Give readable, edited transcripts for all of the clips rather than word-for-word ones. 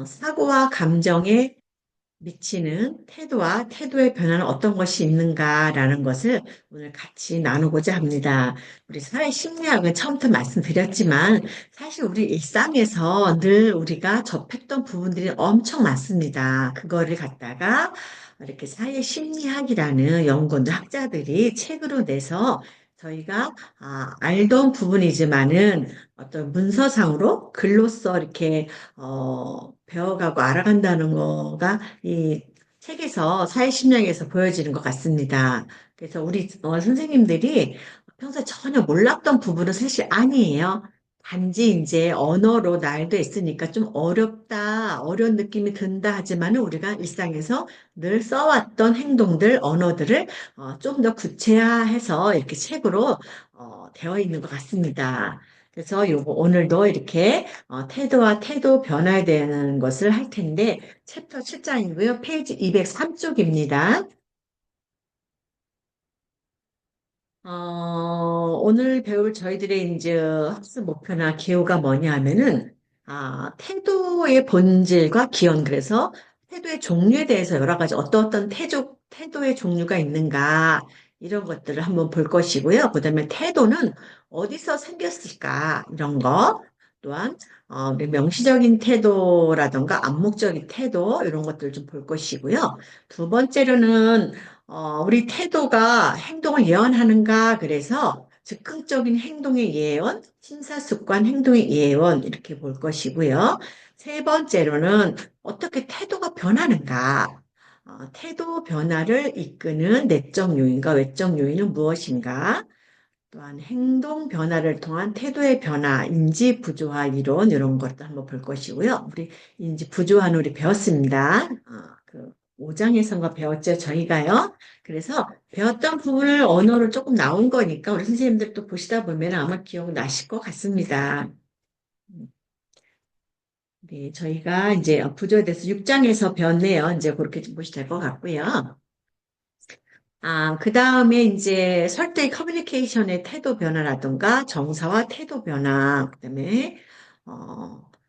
사고와 감정에 미치는 태도와 태도의 변화는 어떤 것이 있는가라는 것을 오늘 같이 나누고자 합니다. 우리 사회 심리학은 처음부터 말씀드렸지만 사실 우리 일상에서 늘 우리가 접했던 부분들이 엄청 많습니다. 그거를 갖다가 이렇게 사회 심리학이라는 연구원들 학자들이 책으로 내서 저희가 알던 부분이지만은 어떤 문서상으로 글로써 이렇게 배워가고 알아간다는 거가 이 책에서 사회심리학에서 보여지는 것 같습니다. 그래서 우리 선생님들이 평소에 전혀 몰랐던 부분은 사실 아니에요. 단지 이제 언어로 나열돼 있으니까 좀 어렵다, 어려운 느낌이 든다 하지만은 우리가 일상에서 늘 써왔던 행동들, 언어들을 좀 더 구체화해서 이렇게 책으로 되어 있는 것 같습니다. 그래서 요거 오늘도 이렇게 태도와 태도 변화에 대한 것을 할 텐데 챕터 7장이고요. 페이지 203쪽입니다. 오늘 배울 저희들의 이제 학습 목표나 기호가 뭐냐 하면은, 태도의 본질과 기원, 그래서 태도의 종류에 대해서 여러 가지 어떤 태도의 종류가 있는가, 이런 것들을 한번 볼 것이고요. 그 다음에 태도는 어디서 생겼을까, 이런 거. 또한, 우리 명시적인 태도라던가 암묵적인 태도, 이런 것들을 좀 볼 것이고요. 두 번째로는 우리 태도가 행동을 예언하는가? 그래서 즉흥적인 행동의 예언, 심사숙고한 행동의 예언 이렇게 볼 것이고요. 세 번째로는 어떻게 태도가 변하는가? 태도 변화를 이끄는 내적 요인과 외적 요인은 무엇인가? 또한 행동 변화를 통한 태도의 변화, 인지 부조화 이론 이런 것도 한번 볼 것이고요. 우리 인지 부조화는 우리 배웠습니다. 그 5장에선가 배웠죠, 저희가요. 그래서 배웠던 부분을 언어로 조금 나온 거니까 우리 선생님들 또 보시다 보면 아마 기억나실 것 같습니다. 네, 저희가 이제 부조에 대해서 6장에서 배웠네요. 이제 그렇게 좀 보시면 될 것 같고요. 그 다음에 이제 설득 커뮤니케이션의 태도 변화라든가 정사와 태도 변화, 그다음에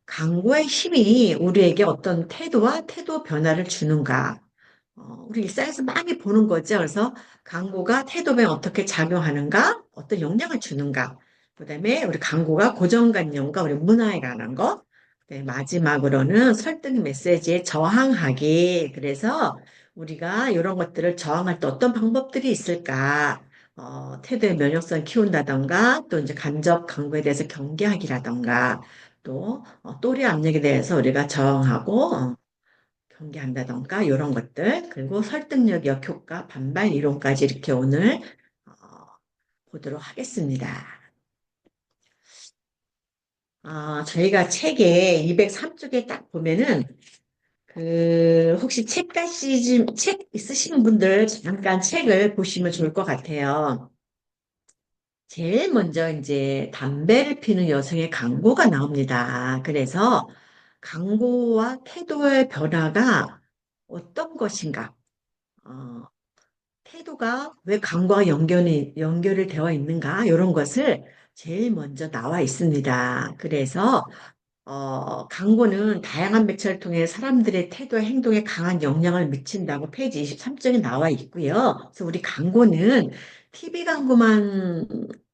강구의 힘이 우리에게 어떤 태도와 태도 변화를 주는가. 우리 일상에서 많이 보는 거죠. 그래서 강구가 태도 변화에 어떻게 작용하는가, 어떤 영향을 주는가. 그다음에 우리 강구가 고정관념과 우리 문화에 관한 거. 네, 마지막으로는 설득 메시지에 저항하기. 그래서 우리가 이런 것들을 저항할 때 어떤 방법들이 있을까? 태도의 면역성 키운다던가, 또 이제 간접 강구에 대해서 경계하기라던가, 또 또래 압력에 대해서 우리가 저항하고 경계한다던가 이런 것들, 그리고 설득력, 역효과, 반발 이론까지 이렇게 오늘 어, 보도록 하겠습니다. 저희가 책에 203쪽에 딱 보면은 혹시 책 있으신 분들 잠깐 책을 보시면 좋을 것 같아요. 제일 먼저 이제 담배를 피는 여성의 광고가 나옵니다. 그래서 광고와 태도의 변화가 어떤 것인가? 어, 태도가 왜 광고와 연결이 되어 있는가? 이런 것을 제일 먼저 나와 있습니다. 그래서 광고는 다양한 매체를 통해 사람들의 태도와 행동에 강한 영향을 미친다고 페이지 23쪽에 나와 있고요. 그래서 우리 광고는 TV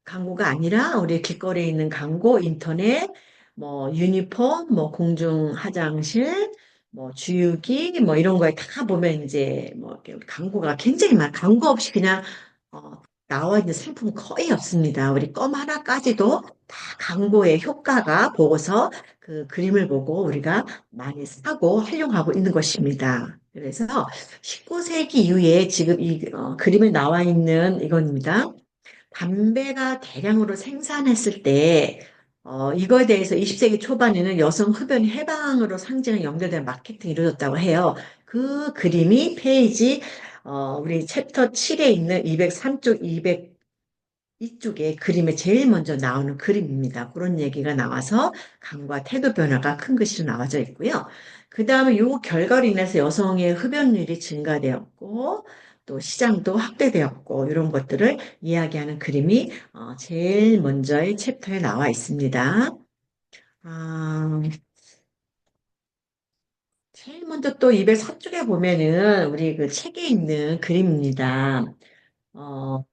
광고가 아니라 우리 길거리에 있는 광고, 인터넷, 뭐 유니폼, 뭐 공중 화장실, 뭐 주유기, 뭐 이런 거에 다 보면 이제 뭐 이렇게 광고가 굉장히 많아. 광고 없이 그냥 나와 있는 상품 거의 없습니다. 우리 껌 하나까지도 다 광고의 효과가 보고서 그 그림을 보고 우리가 많이 사고 활용하고 있는 것입니다. 그래서 19세기 이후에 지금 이 그림에 나와 있는 이겁니다. 담배가 대량으로 생산했을 때 이거에 대해서 20세기 초반에는 여성 흡연 해방으로 상징을 연결된 마케팅이 이루어졌다고 해요. 그 그림이 페이지 우리 챕터 7에 있는 203쪽, 이쪽에 그림에 제일 먼저 나오는 그림입니다. 그런 얘기가 나와서 강과 태도 변화가 큰 글씨로 나와져 있고요. 그 다음에 이 결과로 인해서 여성의 흡연율이 증가되었고 또 시장도 확대되었고 이런 것들을 이야기하는 그림이 제일 먼저의 챕터에 나와 있습니다. 아, 제일 먼저 또 204쪽에 보면은 우리 그 책에 있는 그림입니다. 어,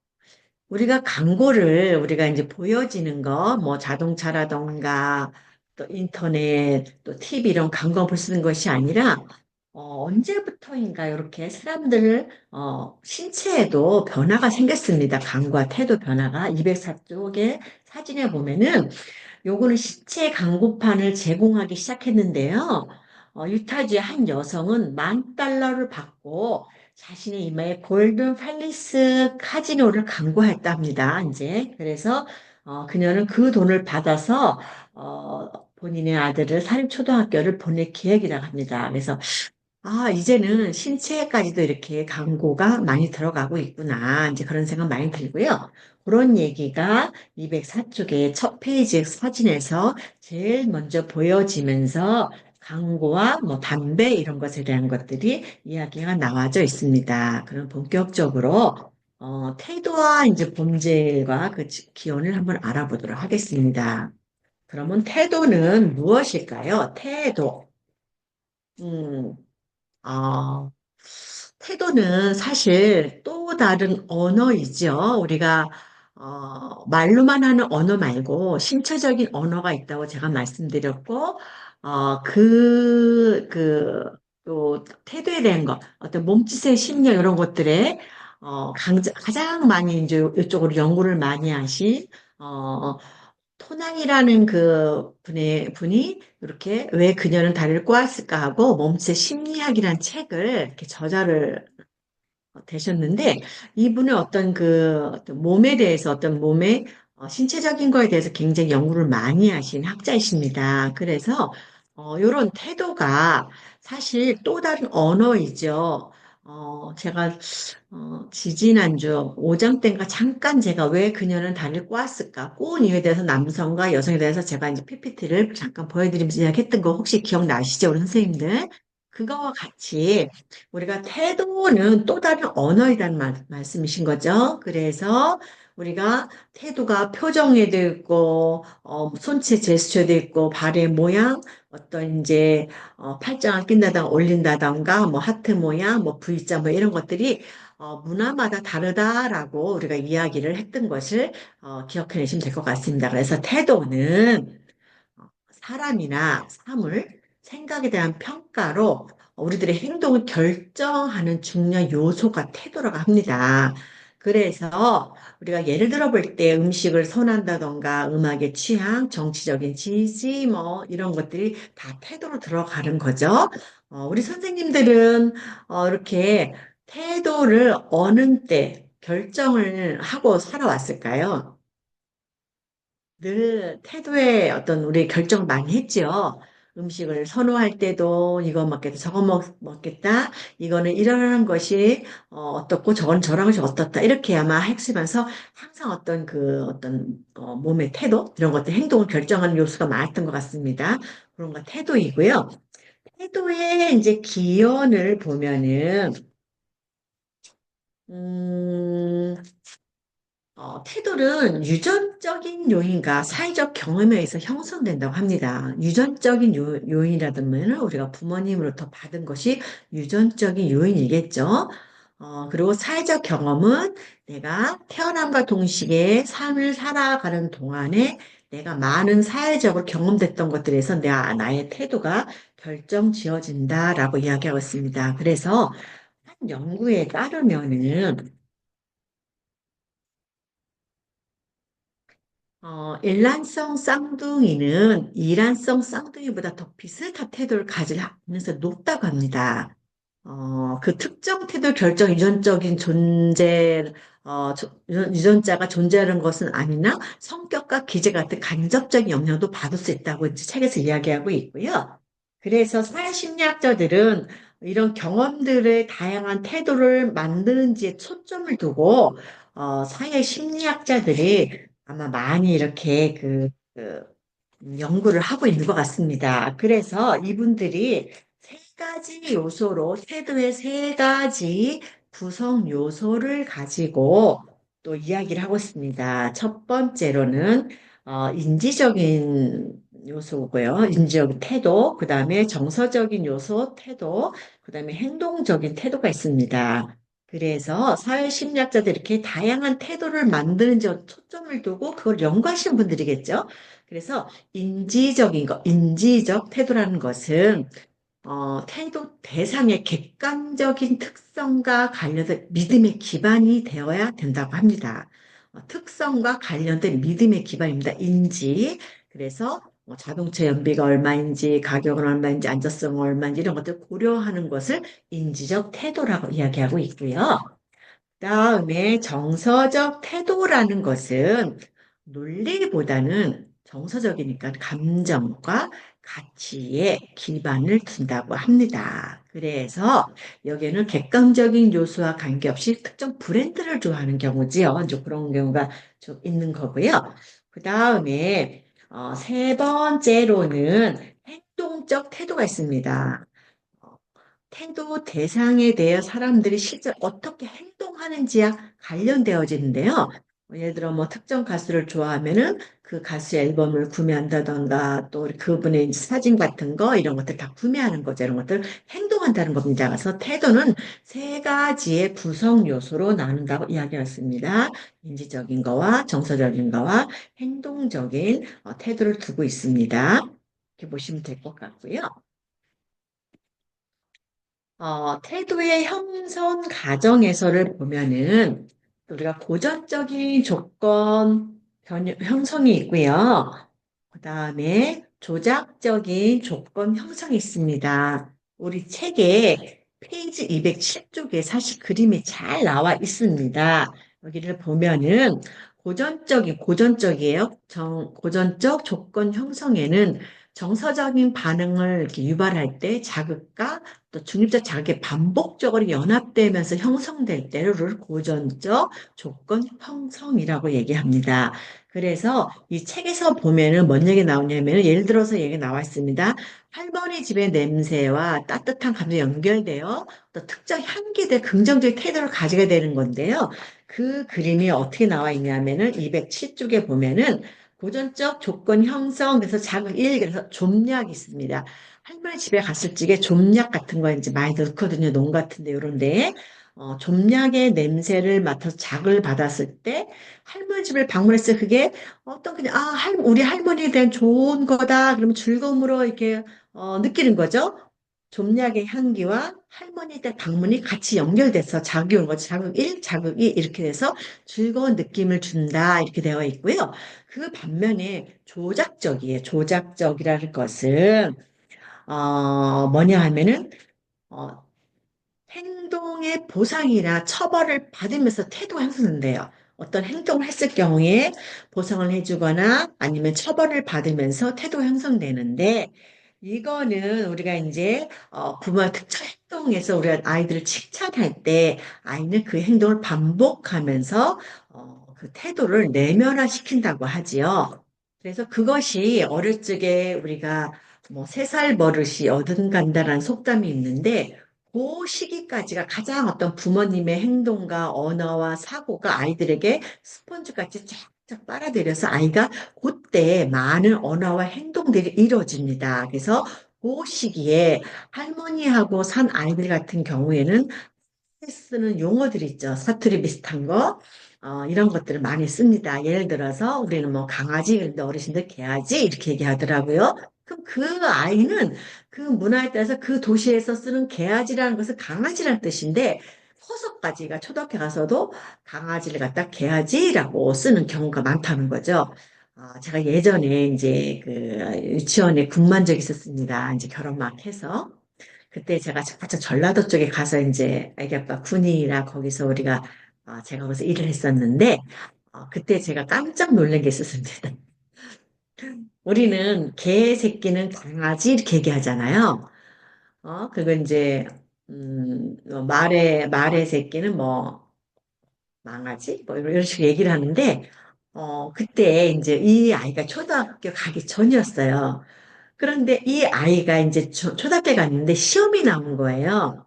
우리가 광고를 우리가 이제 보여지는 거, 뭐 자동차라던가 또 인터넷, 또 TV 이런 광고 볼 쓰는 것이 아니라 언제부터인가 이렇게 사람들 신체에도 변화가 생겼습니다. 광고와 태도 변화가 204쪽의 사진에 보면은 요거는 신체 광고판을 제공하기 시작했는데요. 유타주의 한 여성은 10,000달러를 받고 자신의 이마에 골든 팰리스 카지노를 광고했다 합니다. 이제 그래서 그녀는 그 돈을 받아서 본인의 아들을 사립초등학교를 보낼 계획이라고 합니다. 그래서 이제는 신체에까지도 이렇게 광고가 많이 들어가고 있구나. 이제 그런 생각 많이 들고요. 그런 얘기가 204쪽의 첫 페이지 사진에서 제일 먼저 보여지면서 광고와 뭐 담배 이런 것에 대한 것들이 이야기가 나와져 있습니다. 그럼 본격적으로 태도와 이제 본질과 그 기원을 한번 알아보도록 하겠습니다. 그러면 태도는 무엇일까요? 태도. 음, 어, 태도는 사실 또 다른 언어이죠. 우리가 말로만 하는 언어 말고 신체적인 언어가 있다고 제가 말씀드렸고, 또 태도에 대한 것, 어떤 몸짓의 심리 이런 것들에 가장 많이 이제 이쪽으로 연구를 많이 하신 어, 토낭이라는 그 분이 이렇게 왜 그녀는 다리를 꼬았을까 하고 몸짓의 심리학이라는 책을 이렇게 저자를 되셨는데 이분은 어떤 몸에 대해서 어떤 몸의 신체적인 거에 대해서 굉장히 연구를 많이 하신 학자이십니다. 그래서 이런 태도가 사실 또 다른 언어이죠. 제가 지지난주 5장 때인가 잠깐 제가 왜 그녀는 다리를 꼬았을까? 꼬은 이유에 대해서 남성과 여성에 대해서 제가 이제 PPT를 잠깐 보여드리면서 이야기했던 거 혹시 기억나시죠, 우리 선생님들? 그거와 같이 우리가 태도는 또 다른 언어이라는 말씀이신 거죠. 그래서 우리가 태도가 표정에도 있고, 손짓 제스처도 있고, 발의 모양, 어떤 이제, 팔짱을 낀다던가 올린다던가, 뭐 하트 모양, 뭐 V자 뭐 이런 것들이 문화마다 다르다라고 우리가 이야기를 했던 것을 기억해내시면 될 것 같습니다. 그래서 태도는 사람이나 사물, 생각에 대한 평가로 우리들의 행동을 결정하는 중요한 요소가 태도라고 합니다. 그래서 우리가 예를 들어 볼 때 음식을 선호한다던가 음악의 취향, 정치적인 지지 뭐 이런 것들이 다 태도로 들어가는 거죠. 우리 선생님들은 이렇게 태도를 어느 때 결정을 하고 살아왔을까요? 늘 태도에 어떤 우리 결정 많이 했죠. 음식을 선호할 때도 이거 먹겠다, 저거 먹겠다, 이거는 이러한 것이 어떻고 저건 저런 것이 어떻다 이렇게 아마 했으면서 항상 어떤 몸의 태도 이런 것들 행동을 결정하는 요소가 많았던 것 같습니다. 그런 거 태도이고요. 태도의 이제 기원을 보면은 음, 태도는 유전적인 요인과 사회적 경험에 의해서 형성된다고 합니다. 유전적인 요인이라면 우리가 부모님으로부터 받은 것이 유전적인 요인이겠죠. 그리고 사회적 경험은 내가 태어남과 동시에 삶을 살아가는 동안에 내가 많은 사회적으로 경험됐던 것들에서 나의 태도가 결정 지어진다라고 이야기하고 있습니다. 그래서 한 연구에 따르면은 일란성 쌍둥이는 이란성 쌍둥이보다 더 비슷한 태도를 가질 가능성이 높다고 합니다. 그 특정 태도 결정 유전적인 유전자가 존재하는 것은 아니나 성격과 기재 같은 간접적인 영향도 받을 수 있다고 이제 책에서 이야기하고 있고요. 그래서 사회심리학자들은 이런 경험들의 다양한 태도를 만드는지에 초점을 두고 사회심리학자들이 아마 많이 이렇게 연구를 하고 있는 것 같습니다. 그래서 이분들이 세 가지 요소로, 태도의 세 가지 구성 요소를 가지고 또 이야기를 하고 있습니다. 첫 번째로는, 인지적인 요소고요. 인지적인 태도, 그 다음에 정서적인 요소, 태도, 그 다음에 행동적인 태도가 있습니다. 그래서 사회심리학자들이 이렇게 다양한 태도를 만드는 데 초점을 두고 그걸 연구하신 분들이겠죠. 그래서 인지적 태도라는 것은 태도 대상의 객관적인 특성과 관련된 믿음의 기반이 되어야 된다고 합니다. 특성과 관련된 믿음의 기반입니다. 인지. 그래서 자동차 연비가 얼마인지, 가격은 얼마인지, 안전성은 얼마인지 이런 것들 고려하는 것을 인지적 태도라고 이야기하고 있고요. 그다음에 정서적 태도라는 것은 논리보다는 정서적이니까 감정과 가치에 기반을 둔다고 합니다. 그래서 여기에는 객관적인 요소와 관계없이 특정 브랜드를 좋아하는 경우지요. 이제 그런 경우가 좀 있는 거고요. 그 다음에 세 번째로는 행동적 태도가 있습니다. 어, 태도 대상에 대해 사람들이 실제 어떻게 행동하는지와 관련되어지는데요. 예를 들어 뭐 특정 가수를 좋아하면은 그 가수의 앨범을 구매한다던가 또 그분의 사진 같은 거 이런 것들 다 구매하는 거죠. 이런 것들 행동한다는 겁니다. 그래서 태도는 세 가지의 구성 요소로 나눈다고 이야기했습니다. 인지적인 거와 정서적인 거와 행동적인 태도를 두고 있습니다. 이렇게 보시면 될 것 같고요. 태도의 형성 과정에서를 보면은 우리가 고전적인 조건 형성이 있고요. 그 다음에 조작적인 조건 형성이 있습니다. 우리 책에 페이지 207쪽에 사실 그림이 잘 나와 있습니다. 여기를 보면은 고전적이에요. 고전적 조건 형성에는 정서적인 반응을 이렇게 유발할 때 자극과 또 중립적 자극이 반복적으로 연합되면서 형성될 때를 고전적 조건 형성이라고 얘기합니다. 그래서 이 책에서 보면은 뭔 얘기 나오냐면은 예를 들어서 얘기 나와 있습니다. 할머니 집의 냄새와 따뜻한 감정이 연결되어 또 특정 향기에 대해 긍정적인 태도를 가지게 되는 건데요. 그 그림이 어떻게 나와 있냐면은 207쪽에 보면은 고전적 조건 형성, 그래서 자극 1, 그래서 좀약이 있습니다. 할머니 집에 갔을 적에 좀약 같은 거 이제 많이 넣거든요. 농 같은데 요런데. 좀약의 냄새를 맡아서 자극을 받았을 때 할머니 집을 방문했어요. 그게 어떤 그냥 우리 할머니에 대한 좋은 거다. 그러면 즐거움으로 이렇게 느끼는 거죠. 좀약의 향기와 할머니에 대한 방문이 같이 연결돼서 자극이 오는 거죠. 자극 1, 자극 2 이렇게 돼서 즐거운 느낌을 준다. 이렇게 되어 있고요. 그 반면에 조작적이에요. 조작적이라는 것은 뭐냐 하면은 어, 행동의 보상이나 처벌을 받으면서 태도가 형성된대요. 어떤 행동을 했을 경우에 보상을 해주거나 아니면 처벌을 받으면서 태도가 형성되는데 이거는 우리가 이제 부모의 특정 행동에서 우리가 아이들을 칭찬할 때 아이는 그 행동을 반복하면서 그 태도를 내면화시킨다고 하지요. 그래서 그것이 어릴 적에 우리가 뭐 3살 버릇이 어딘간다라는 속담이 있는데 그 시기까지가 가장 어떤 부모님의 행동과 언어와 사고가 아이들에게 스펀지같이 쫙쫙 빨아들여서 아이가 그때 많은 언어와 행동들이 이루어집니다. 그래서 그 시기에 할머니하고 산 아이들 같은 경우에는 쓰는 용어들 있죠. 사투리 비슷한 거. 이런 것들을 많이 씁니다. 예를 들어서 우리는 뭐 강아지, 근데 어르신들 개아지 이렇게 얘기하더라고요. 그럼 그 아이는 그 문화에 따라서 그 도시에서 쓰는 개아지라는 것은 강아지라는 뜻인데 커서까지가 초등학교 가서도 강아지를 갖다 개아지라고 쓰는 경우가 많다는 거죠. 제가 예전에 이제 그 유치원에 근무한 적이 있었습니다. 이제 결혼 막 해서. 그때 제가 살짝 전라도 쪽에 가서 이제 애기 아빠 군이라 거기서 우리가 제가 거기서 일을 했었는데 그때 제가 깜짝 놀란 게 있었습니다. 우리는 개 새끼는 강아지 이렇게 얘기하잖아요. 그거 이제 말의 새끼는 뭐 망아지 뭐 이런 식으로 얘기를 하는데 그때 이제 이 아이가 초등학교 가기 전이었어요. 그런데 이 아이가 이제 초등학교 갔는데 시험이 나온 거예요.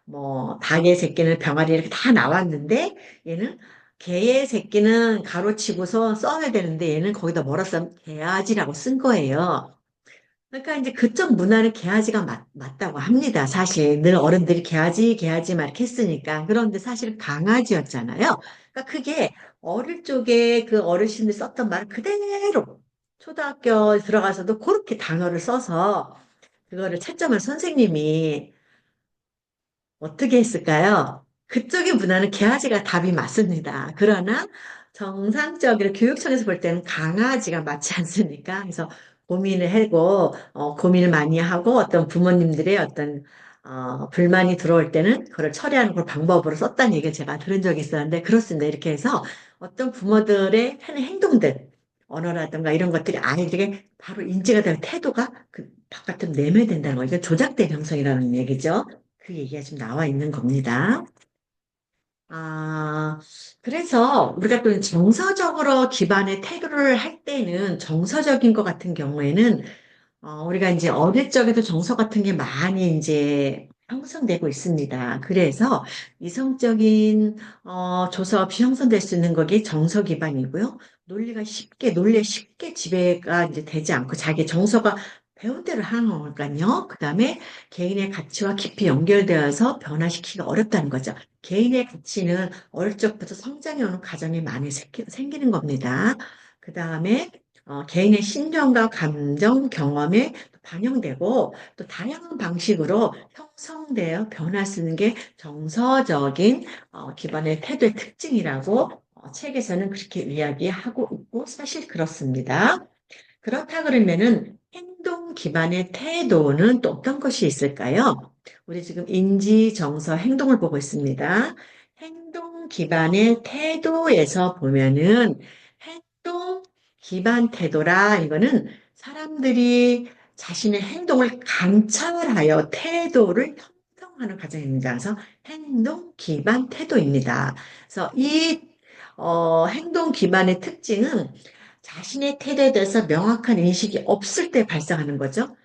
뭐 닭의 새끼는 병아리 이렇게 다 나왔는데 얘는 개의 새끼는 가로치고서 써야 되는데 얘는 거기다 뭐라 써 개아지라고 쓴 거예요. 그러니까 이제 그쪽 문화는 개아지가 맞다고 합니다. 사실 늘 어른들이 개아지, 개아지 막 이렇게 했으니까. 그런데 사실 강아지였잖아요. 그러니까 그게 어릴 적에 그 어르신들 썼던 말 그대로 초등학교 들어가서도 그렇게 단어를 써서 그거를 채점을 선생님이 어떻게 했을까요? 그쪽의 문화는 개아지가 답이 맞습니다. 그러나 정상적으로 교육청에서 볼 때는 강아지가 맞지 않습니까? 그래서 고민을 하고, 고민을 많이 하고 어떤 부모님들의 어떤, 불만이 들어올 때는 그걸 처리하는 걸 방법으로 썼다는 얘기를 제가 들은 적이 있었는데, 그렇습니다. 이렇게 해서 어떤 부모들의 하는 행동들, 언어라든가 이런 것들이 아이들에게 바로 인지가 되고 태도가 그 바깥으로 내면된다는 거. 이게 조작된 형성이라는 얘기죠. 그 얘기가 지금 나와 있는 겁니다. 아, 그래서 우리가 또 정서적으로 기반의 태도를 할 때는 정서적인 것 같은 경우에는 우리가 이제 어릴 적에도 정서 같은 게 많이 이제 형성되고 있습니다. 그래서 이성적인 조사 없이 형성될 수 있는 것이 정서 기반이고요. 논리에 쉽게 지배가 이제 되지 않고 자기 정서가 배운 대로 하는 거니까요. 그다음에 개인의 가치와 깊이 연결되어서 변화시키기가 어렵다는 거죠. 개인의 가치는 어릴 적부터 성장해 오는 과정이 많이 생기는 겁니다. 그다음에 개인의 신념과 감정, 경험에 반영되고 또 다양한 방식으로 형성되어 변화 쓰는 게 정서적인 기반의 태도의 특징이라고 책에서는 그렇게 이야기하고 있고 사실 그렇습니다. 그렇다 그러면은 행동 기반의 태도는 또 어떤 것이 있을까요? 우리 지금 인지, 정서, 행동을 보고 있습니다. 행동 기반의 태도에서 보면은 행동 기반 태도라 이거는 사람들이 자신의 행동을 관찰하여 태도를 형성하는 과정입니다. 그래서 행동 기반 태도입니다. 그래서 이 행동 기반의 특징은 자신의 태도에 대해서 명확한 인식이 없을 때 발생하는 거죠.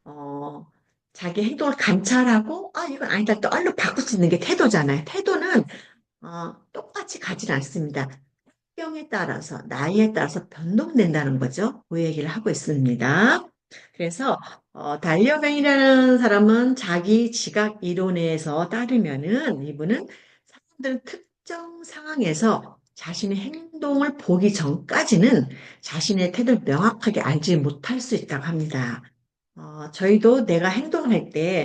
어, 자기 행동을 관찰하고, 이건 아니다. 또 얼른 바꿀 수 있는 게 태도잖아요. 태도는, 똑같이 가진 않습니다. 환경에 따라서, 나이에 따라서 변동된다는 거죠. 그 얘기를 하고 있습니다. 그래서, 달려맨이라는 사람은 자기 지각 이론에서 따르면은 이분은 사람들은 특정 상황에서 자신의 행동을 보기 전까지는 자신의 태도를 명확하게 알지 못할 수 있다고 합니다. 저희도 내가 행동하면서,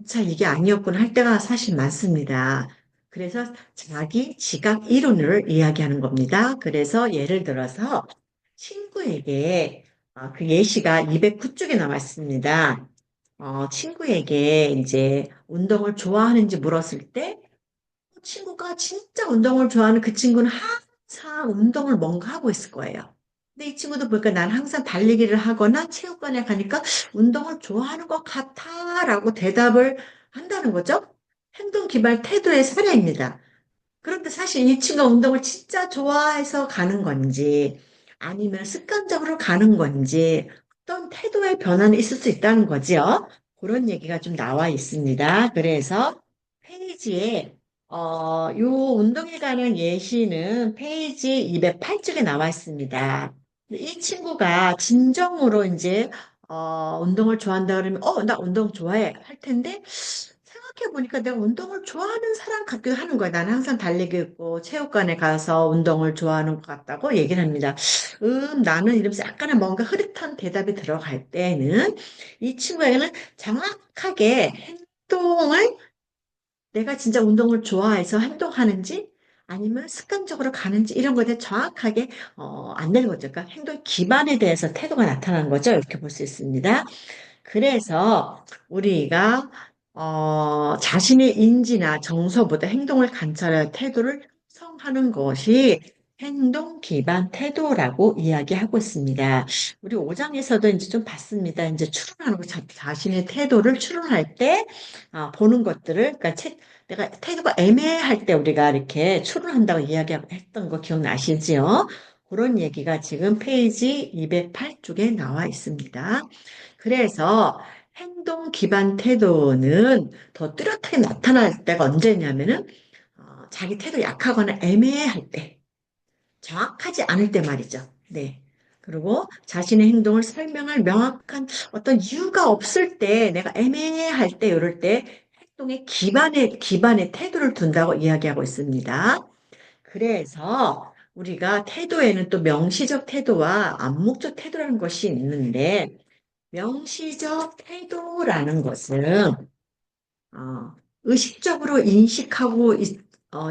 차 이게 아니었구나 할 때가 사실 많습니다. 그래서 자기 지각 이론을 이야기하는 겁니다. 그래서 예를 들어서 친구에게, 그 예시가 209쪽에 나와 있습니다. 친구에게 이제 운동을 좋아하는지 물었을 때, 친구가 진짜 운동을 좋아하는 그 친구는 항상 운동을 뭔가 하고 있을 거예요. 근데 이 친구도 보니까 난 항상 달리기를 하거나 체육관에 가니까 운동을 좋아하는 것 같아 라고 대답을 한다는 거죠. 행동 기반 태도의 사례입니다. 그런데 사실 이 친구가 운동을 진짜 좋아해서 가는 건지 아니면 습관적으로 가는 건지 어떤 태도의 변화는 있을 수 있다는 거지요. 그런 얘기가 좀 나와 있습니다. 그래서 페이지에 요 운동에 관한 예시는 페이지 208쪽에 나와 있습니다. 이 친구가 진정으로 이제 운동을 좋아한다 그러면 나 운동 좋아해 할 텐데 생각해보니까 내가 운동을 좋아하는 사람 같기도 하는 거야. 나는 항상 달리기 있고 체육관에 가서 운동을 좋아하는 것 같다고 얘기를 합니다. 나는 이러면서 약간의 뭔가 흐릿한 대답이 들어갈 때는 이 친구에게는 정확하게 행동을 내가 진짜 운동을 좋아해서 행동하는지 아니면 습관적으로 가는지 이런 것에 대해 정확하게 안 되는 거죠. 그러니까 행동 기반에 대해서 태도가 나타나는 거죠. 이렇게 볼 수 있습니다. 그래서 우리가 자신의 인지나 정서보다 행동을 관찰할 태도를 형성하는 것이 행동 기반 태도라고 이야기하고 있습니다. 우리 5장에서도 이제 좀 봤습니다. 이제 추론하는 거, 자신의 태도를 추론할 때 보는 것들을, 그러니까 내가 태도가 애매할 때 우리가 이렇게 추론한다고 이야기했던 거 기억나시지요? 그런 얘기가 지금 페이지 208쪽에 나와 있습니다. 그래서 행동 기반 태도는 더 뚜렷하게 나타날 때가 언제냐면은 자기 태도 약하거나 애매할 때, 정확하지 않을 때 말이죠. 네. 그리고 자신의 행동을 설명할 명확한 어떤 이유가 없을 때, 내가 애매할 때, 이럴 때 행동의 기반에 태도를 둔다고 이야기하고 있습니다. 그래서 우리가 태도에는 또 명시적 태도와 암묵적 태도라는 것이 있는데, 명시적 태도라는 것은 의식적으로 인식하고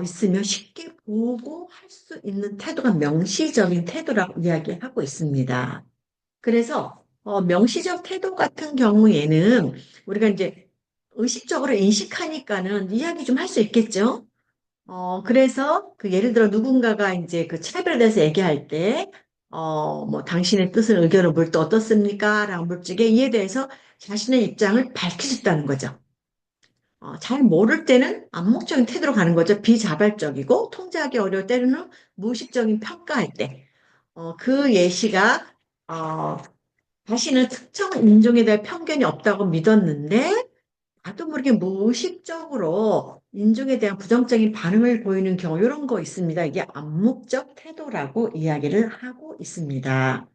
있으면 쉽게 보고 할 수 있는 태도가 명시적인 태도라고 이야기하고 있습니다. 그래서 명시적 태도 같은 경우에는 우리가 이제 의식적으로 인식하니까는 이야기 좀 할 수 있겠죠? 그래서 그 예를 들어 누군가가 이제 그 차별에 대해서 얘기할 때, 뭐 당신의 뜻을 의견을 물 때 어떻습니까? 라고 물적에 이에 대해서 자신의 입장을 밝혀줬다는 거죠. 잘 모를 때는 암묵적인 태도로 가는 거죠. 비자발적이고 통제하기 어려울 때는 무의식적인 평가할 때. 그 예시가, 어, 자신은 특정 인종에 대해 편견이 없다고 믿었는데, 나도 모르게 무의식적으로 인종에 대한 부정적인 반응을 보이는 경우, 이런 거 있습니다. 이게 암묵적 태도라고 이야기를 하고 있습니다.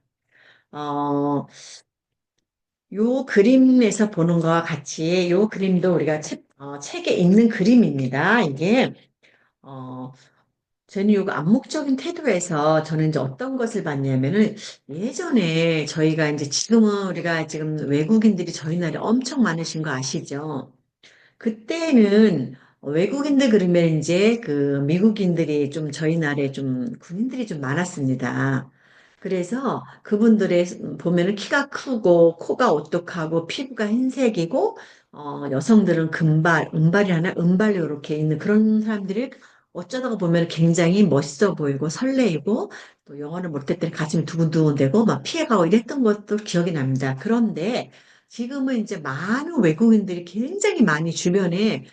어, 요 그림에서 보는 거와 같이 요 그림도 우리가 책에 있는 그림입니다. 이게, 어, 저는 이 암묵적인 태도에서 저는 이제 어떤 것을 봤냐면은 예전에 저희가 이제 지금은 우리가 지금 외국인들이 저희 나라에 엄청 많으신 거 아시죠? 그때는 외국인들 그러면 이제 그 미국인들이 좀 저희 나라에 좀 군인들이 좀 많았습니다. 그래서 그분들의 보면은 키가 크고 코가 오똑하고 피부가 흰색이고 여성들은 은발이 하나 은발이 이렇게 있는 그런 사람들이 어쩌다가 보면 굉장히 멋있어 보이고 설레이고 또 영어를 못할 때는 가슴이 두근두근되고 막 피해가고 이랬던 것도 기억이 납니다. 그런데 지금은 이제 많은 외국인들이 굉장히 많이 주변에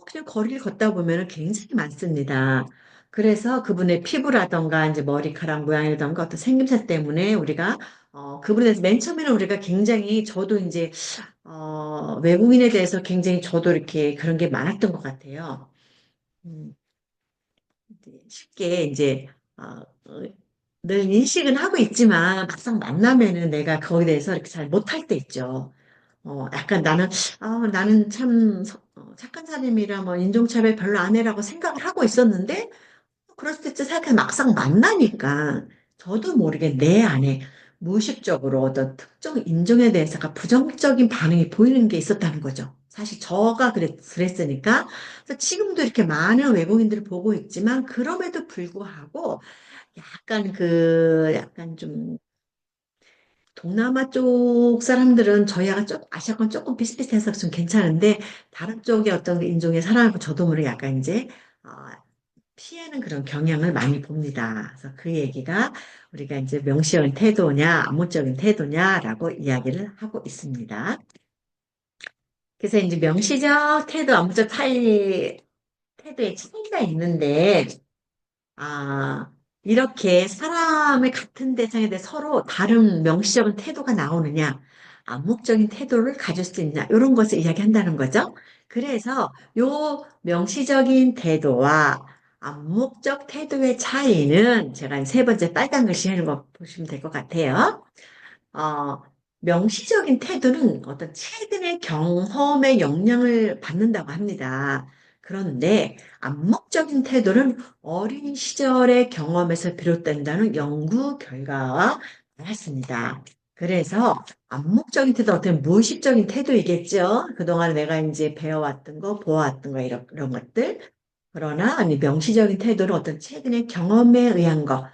그냥 거리를 걷다 보면 굉장히 많습니다. 그래서 그분의 피부라던가 이제 머리카락 모양이라던가 어떤 생김새 때문에 우리가 그분에 대해서 맨 처음에는 우리가 굉장히 저도 이제 외국인에 대해서 굉장히 저도 이렇게 그런 게 많았던 것 같아요. 음, 쉽게 이제 늘 인식은 하고 있지만 막상 만나면은 내가 거기에 대해서 이렇게 잘 못할 때 있죠. 약간 나는 참 착한 사람이라 뭐 인종차별 별로 안 해라고 생각을 하고 있었는데, 그럴 수 있지 생각해 막상 만나니까 저도 모르게 내 안에 무의식적으로 어떤 특정 인종에 대해서가 부정적인 반응이 보이는 게 있었다는 거죠. 사실 저가 그랬으니까. 그래서 지금도 이렇게 많은 외국인들을 보고 있지만, 그럼에도 불구하고 약간 좀 동남아 쪽 사람들은 저희하고 조금 아시아권 조금 비슷비슷해서 좀 괜찮은데 다른 쪽의 어떤 인종의 사람하고 저도 모르게 약간 이제 어, 피하는 그런 경향을 많이 봅니다. 그래서 그 얘기가 우리가 이제 명시적인 태도냐, 암묵적인 태도냐라고 이야기를 하고 있습니다. 그래서 이제 명시적 태도, 암묵적 태도의 차이가 있는데 이렇게 사람의 같은 대상에 대해 서로 다른 명시적인 태도가 나오느냐, 암묵적인 태도를 가질 수 있냐, 이런 것을 이야기한다는 거죠. 그래서 요 명시적인 태도와 암묵적 태도의 차이는 제가 세 번째 빨간 글씨 하는 거 보시면 될 것 같아요. 어, 명시적인 태도는 어떤 최근의 경험의 영향을 받는다고 합니다. 그런데 암묵적인 태도는 어린 시절의 경험에서 비롯된다는 연구 결과가 나왔습니다. 그래서 암묵적인 태도, 어떤 무의식적인 태도이겠죠. 그동안 내가 이제 배워왔던 거, 보아왔던 거, 이런 것들. 그러나 아니 명시적인 태도는 어떤 최근의 경험에 의한 거.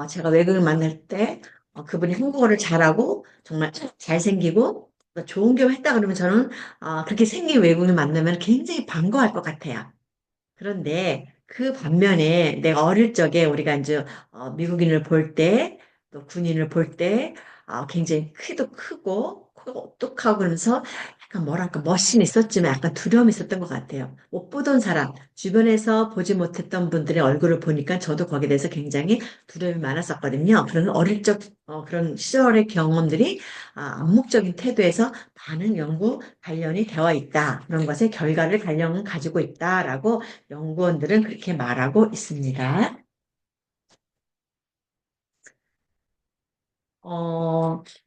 제가 외국인 만날 때 그분이 한국어를 잘하고 정말 잘생기고 좋은 경험 했다 그러면 저는 그렇게 생긴 외국인 만나면 굉장히 반가워할 것 같아요. 그런데 그 반면에 내가 어릴 적에 우리가 이제 미국인을 볼 때, 또 군인을 볼 때, 굉장히 키도 크고, 코가 똑하고 그러면서 약간 뭐랄까 멋은 있었지만 약간 두려움이 있었던 것 같아요. 못 보던 사람, 주변에서 보지 못했던 분들의 얼굴을 보니까 저도 거기에 대해서 굉장히 두려움이 많았었거든요. 그런 어릴 적, 그런 시절의 경험들이 암묵적인 태도에서 많은 연구 관련이 되어 있다. 그런 것의 결과를 관련을 가지고 있다라고 연구원들은 그렇게 말하고 있습니다.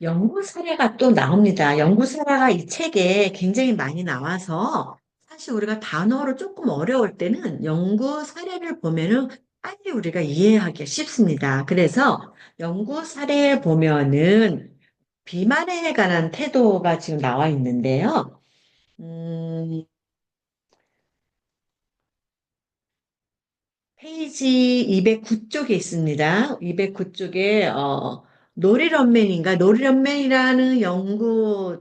연구 사례가 또 나옵니다. 연구 사례가 이 책에 굉장히 많이 나와서 사실 우리가 단어로 조금 어려울 때는 연구 사례를 보면은 빨리 우리가 이해하기 쉽습니다. 그래서 연구 사례에 보면은 비만에 관한 태도가 지금 나와 있는데요. 음, 페이지 209쪽에 있습니다. 209쪽에, 노리런맨인가? 노리런맨이라는 연구사가,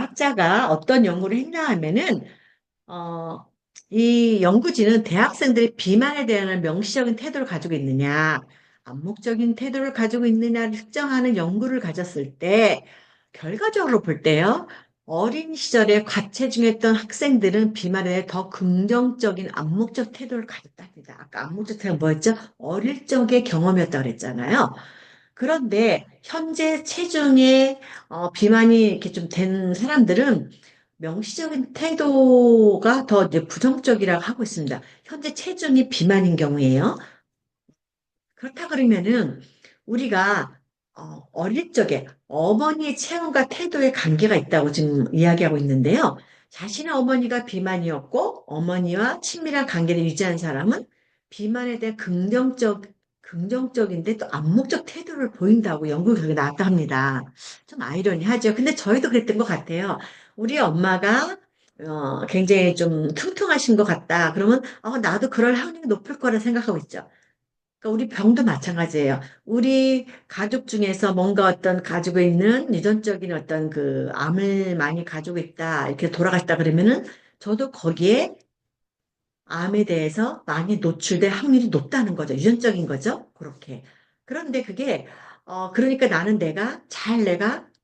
학자가 어떤 연구를 했냐 하면은, 어, 이 연구진은 대학생들이 비만에 대한 명시적인 태도를 가지고 있느냐, 암묵적인 태도를 가지고 있느냐를 측정하는 연구를 가졌을 때, 결과적으로 볼 때요, 어린 시절에 과체중했던 학생들은 비만에 대해 더 긍정적인 암묵적 태도를 가졌답니다. 아까 암묵적 태도가 뭐였죠? 어릴 적의 경험이었다고 그랬잖아요. 그런데 현재 체중에 비만이 이렇게 좀 된 사람들은 명시적인 태도가 더 이제 부정적이라고 하고 있습니다. 현재 체중이 비만인 경우에요. 그렇다 그러면은 우리가 어릴 적에 어머니의 체온과 태도에 관계가 있다고 지금 이야기하고 있는데요. 자신의 어머니가 비만이었고 어머니와 친밀한 관계를 유지한 사람은 비만에 대해 긍정적인데 또 암묵적 태도를 보인다고 연구 결과가 나왔다 합니다. 좀 아이러니하죠. 근데 저희도 그랬던 것 같아요. 우리 엄마가 굉장히 좀 퉁퉁하신 것 같다. 그러면 나도 그럴 확률이 높을 거라 생각하고 있죠. 그러니까 우리 병도 마찬가지예요. 우리 가족 중에서 뭔가 어떤 가지고 있는 유전적인 어떤 그 암을 많이 가지고 있다, 이렇게 돌아갔다 그러면은 저도 거기에 암에 대해서 많이 노출될 확률이 높다는 거죠. 유전적인 거죠. 그렇게. 그런데 그게, 그러니까 나는 내가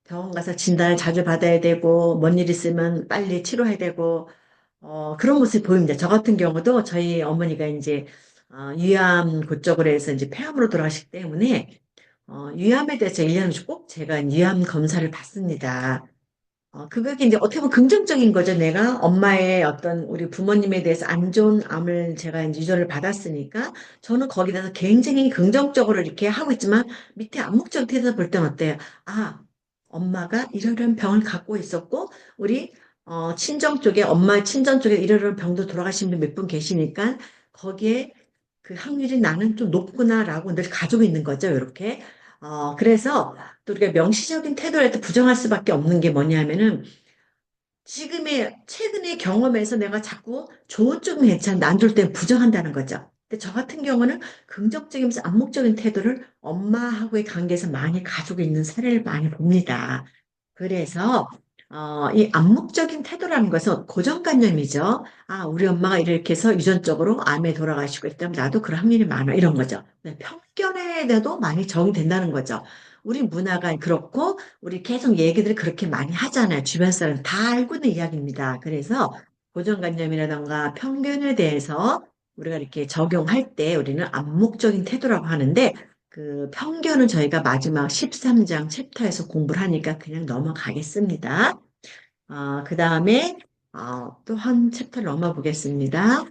병원 가서 진단을 자주 받아야 되고, 뭔 일 있으면 빨리 치료해야 되고, 그런 모습이 보입니다. 저 같은 경우도 저희 어머니가 이제 위암 그쪽으로 해서 이제 폐암으로 돌아가시기 때문에 위암에 대해서 1년에 꼭 제가 위암 검사를 받습니다. 그게 이제 어떻게 보면 긍정적인 거죠. 내가 엄마의 어떤 우리 부모님에 대해서 안 좋은 암을 제가 이제 유전을 받았으니까 저는 거기에 대해서 굉장히 긍정적으로 이렇게 하고 있지만 밑에 암묵적 태도를 볼 때는 어때요? 아, 엄마가 이러이러한 병을 갖고 있었고 우리 친정 쪽에 엄마 친정 쪽에 이러이러한 병도 돌아가신 분 몇 분 계시니까 거기에 그 확률이 나는 좀 높구나라고 늘 가지고 있는 거죠. 이렇게. 그래서 또 우리가 명시적인 태도를 해도 부정할 수밖에 없는 게 뭐냐면은 최근의 경험에서 내가 자꾸 좋은 쪽은 괜찮은데 안 좋을 때 부정한다는 거죠. 근데 저 같은 경우는 긍정적이면서 암묵적인 태도를 엄마하고의 관계에서 많이 가지고 있는 사례를 많이 봅니다. 그래서 이 암묵적인 태도라는 것은 고정관념이죠. 아, 우리 엄마가 이렇게 해서 유전적으로 암에 돌아가시고 있다면 나도 그럴 확률이 많아. 이런 거죠. 편견에 대해도 많이 적용된다는 거죠. 우리 문화가 그렇고 우리 계속 얘기들을 그렇게 많이 하잖아요. 주변 사람 다 알고 있는 이야기입니다. 그래서 고정관념이라던가 편견에 대해서 우리가 이렇게 적용할 때 우리는 암묵적인 태도라고 하는데 그 편견은 저희가 마지막 13장 챕터에서 공부를 하니까 그냥 넘어가겠습니다. 그 다음에 또 한 챕터를 넘어보겠습니다.